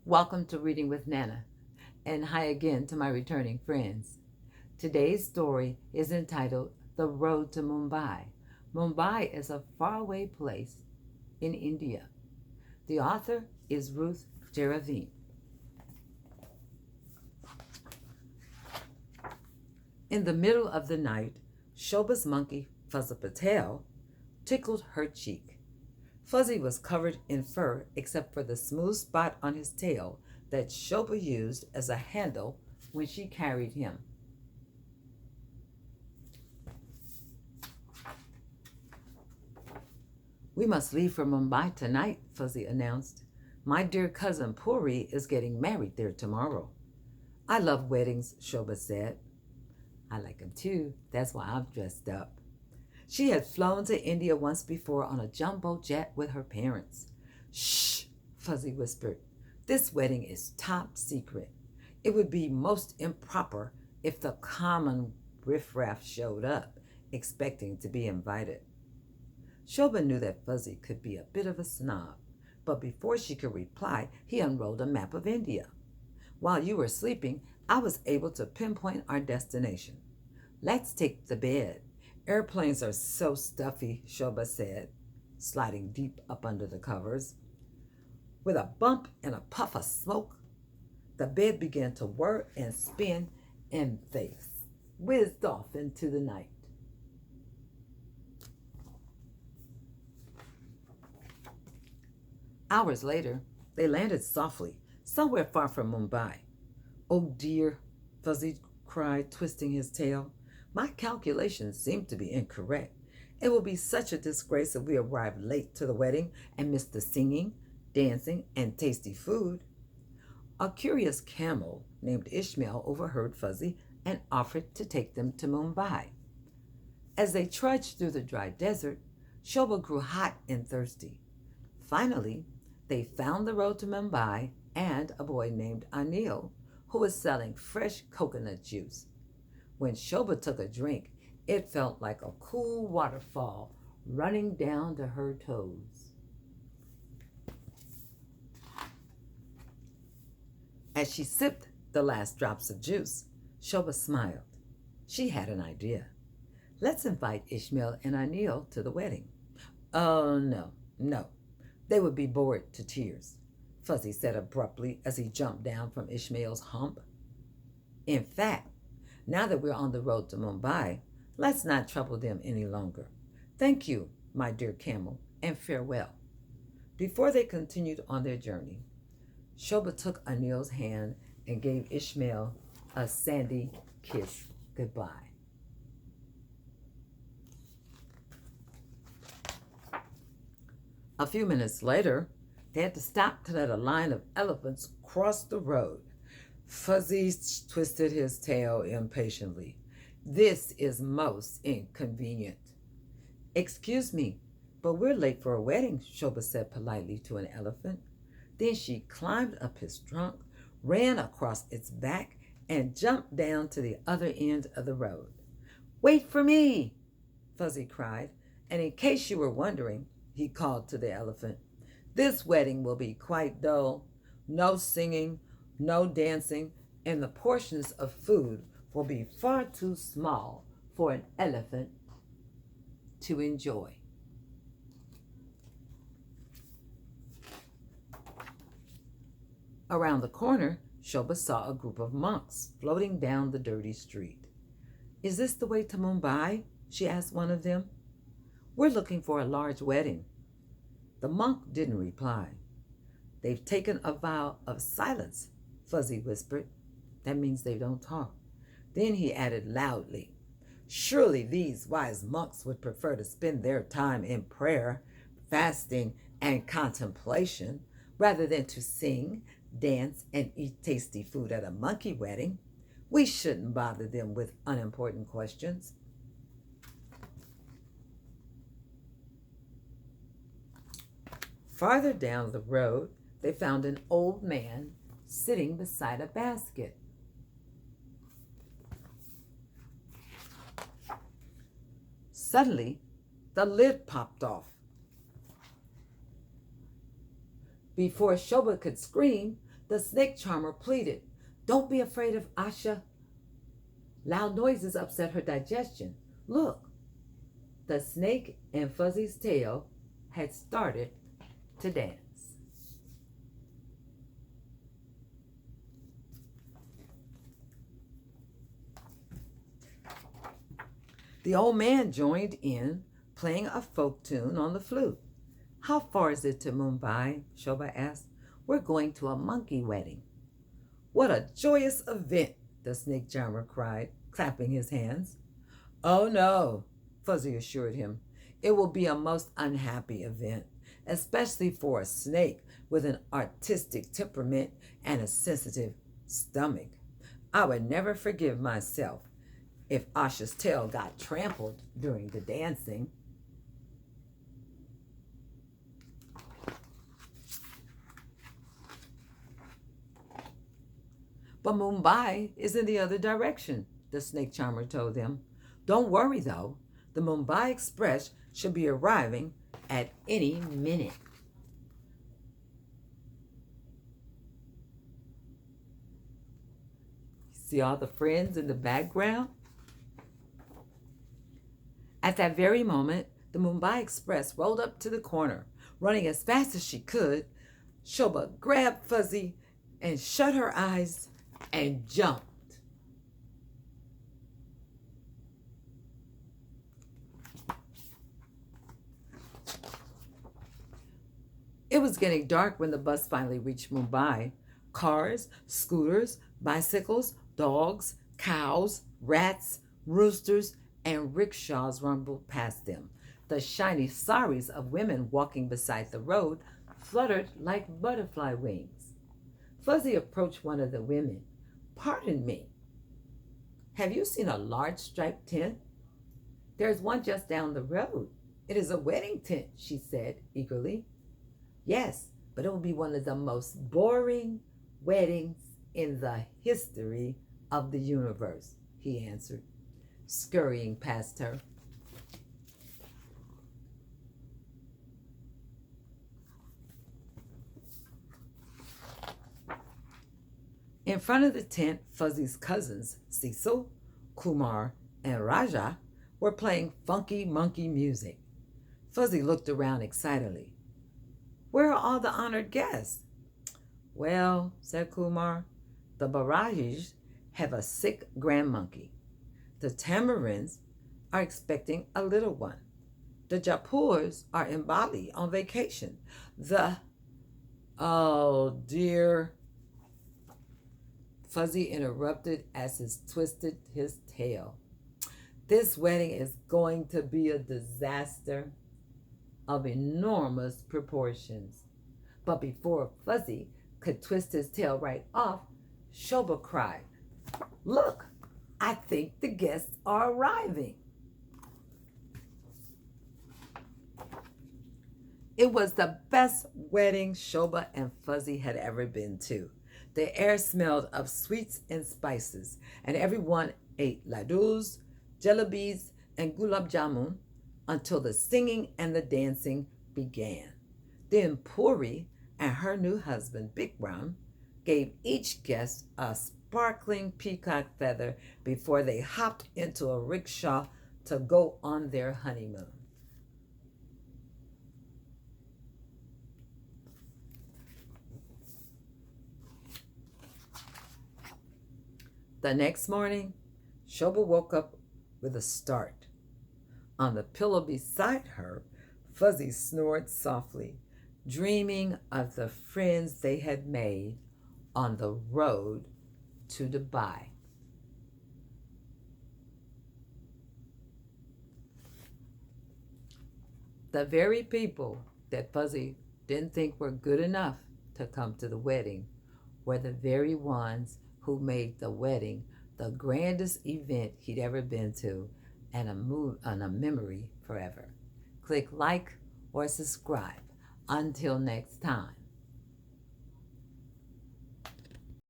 Welcome to Reading with Nana, and hi again to my returning friends. Today's story is entitled The Road to Mumbai. Mumbai is a faraway place in India. The author is Ruth Jaravine. In the middle of the night, Shobha's monkey, Fuzzy Patel, tickled her cheek. Fuzzy was covered in fur except for the smooth spot on his tail that Shobha used as a handle when she carried him. "We must leave for Mumbai tonight," Fuzzy announced. "My dear cousin Puri is getting married there tomorrow." "I love weddings," Shobha said. "I like them too. That's why I'm dressed up." She had flown to India once before on a jumbo jet with her parents. "Shh," Fuzzy whispered. "This wedding is top secret. It would be most improper if the common riffraff showed up, expecting to be invited." Shobha knew that Fuzzy could be a bit of a snob, but before she could reply, he unrolled a map of India. "While you were sleeping, I was able to pinpoint our destination. Let's take the bed. Airplanes are so stuffy," Shobha said, sliding deep up under the covers. With a bump and a puff of smoke, the bed began to whir and spin, and they whizzed off into the night. Hours later, they landed softly, somewhere far from Mumbai. "Oh dear," Fuzzy cried, twisting his tail. "My calculations seem to be incorrect. It will be such a disgrace if we arrive late to the wedding and miss the singing, dancing, and tasty food." A curious camel named Ishmael overheard Fuzzy and offered to take them to Mumbai. As they trudged through the dry desert, Shobha grew hot and thirsty. Finally, they found the road to Mumbai and a boy named Anil who was selling fresh coconut juice. When Shobha took a drink, it felt like a cool waterfall running down to her toes. As she sipped the last drops of juice, Shobha smiled. She had an idea. "Let's invite Ishmael and Anil to the wedding." "Oh, no. They would be bored to tears," Fuzzy said abruptly as he jumped down from Ishmael's hump. "In fact, now that we're on the road to Mumbai, let's not trouble them any longer. Thank you, my dear camel, and farewell." Before they continued on their journey, Shobha took Anil's hand and gave Ishmael a sandy kiss goodbye. A few minutes later, they had to stop to let a line of elephants cross the road. Fuzzy twisted his tail impatiently. "This is most inconvenient." "Excuse me, but we're late for a wedding," Shobha said politely to an elephant. Then she climbed up his trunk, ran across its back, and jumped down to the other end of the road. "Wait for me!" Fuzzy cried, and in case you were wondering, he called to the elephant, "This wedding will be quite dull. No singing, no dancing, and the portions of food will be far too small for an elephant to enjoy." Around the corner, Shobha saw a group of monks floating down the dirty street. "Is this the way to Mumbai?" she asked one of them. "We're looking for a large wedding." The monk didn't reply. "They've taken a vow of silence," Fuzzy whispered. "That means they don't talk." Then he added loudly, "Surely these wise monks would prefer to spend their time in prayer, fasting, and contemplation rather than to sing, dance, and eat tasty food at a monkey wedding. We shouldn't bother them with unimportant questions." Farther down the road, they found an old man sitting beside a basket. Suddenly, the lid popped off. Before Shobha could scream, The snake charmer pleaded, "Don't be afraid of Asha. Loud noises upset her digestion. Look." The snake and Fuzzy's tail had started to dance. The old man joined in, playing a folk tune on the flute. "How far is it to Mumbai?" Shobha asked. "We're going to a monkey wedding." "What a joyous event!" the snake charmer cried, clapping his hands. "Oh no," Fuzzy assured him. "It will be a most unhappy event, especially for a snake with an artistic temperament and a sensitive stomach. I would never forgive myself if Asha's tail got trampled during the dancing." "But Mumbai is in the other direction," the snake charmer told them. "Don't worry, though. The Mumbai Express should be arriving at any minute." See all the friends in the background? At that very moment, the Mumbai Express rolled up to the corner. Running as fast as she could, Shobha grabbed Fuzzy and shut her eyes and jumped. It was getting dark when the bus finally reached Mumbai. Cars, scooters, bicycles, dogs, cows, rats, roosters, and rickshaws rumbled past them. The shiny saris of women walking beside the road fluttered like butterfly wings. Fuzzy approached one of the women. "Pardon me, have you seen a large striped tent?" "There's one just down the road. It is a wedding tent," she said eagerly. "Yes, but it will be one of the most boring weddings in the history of the universe," he answered, scurrying past her. In front of the tent, Fuzzy's cousins, Cecil, Kumar, and Raja, were playing funky monkey music. Fuzzy looked around excitedly. "Where are all the honored guests?" "Well," said Kumar, "the Barajis have a sick grand monkey. The Tamarins are expecting a little one. The Japurs are in Bali on vacation. The—" "Oh, dear," Fuzzy interrupted as he twisted his tail. "This wedding is going to be a disaster of enormous proportions." But before Fuzzy could twist his tail right off, Shobha cried, "Look, I think the guests are arriving." It was the best wedding Shobha and Fuzzy had ever been to. The air smelled of sweets and spices, and everyone ate laddus, jalebis, and gulab jamun until the singing and the dancing began. Then Puri and her new husband, Bikram, gave each guest a sparkling peacock feather before they hopped into a rickshaw to go on their honeymoon. The next morning, Shobha woke up with a start. On the pillow beside her, Fuzzy snored softly, dreaming of the friends they had made on the road to Dubai. The very people that Fuzzy didn't think were good enough to come to the wedding were the very ones who made the wedding the grandest event he'd ever been to and a memory forever. Click like or subscribe. Until next time.